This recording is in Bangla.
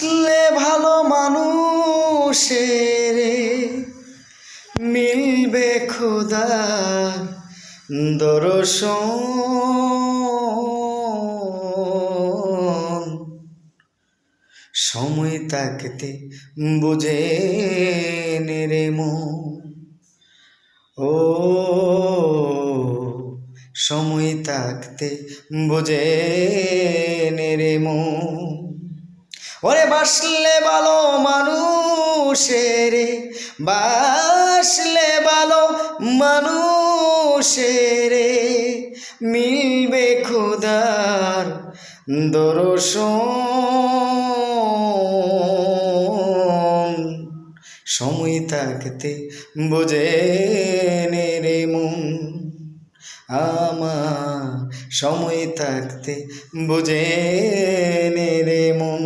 বাসলে ভালো মানুষের মিলবে খোদার দর্শন। সময় থাকতে বুঝে রে মন, ও সময় থাকতে বুঝে রে মন। ওরে বাসলে ভালো মানুষের, বাসলে ভালো মানুষের মিলবে খোদার দর্শন। সময় থাকতে বুঝে রে মন, আমার সময় থাকতে বুঝে রে মন।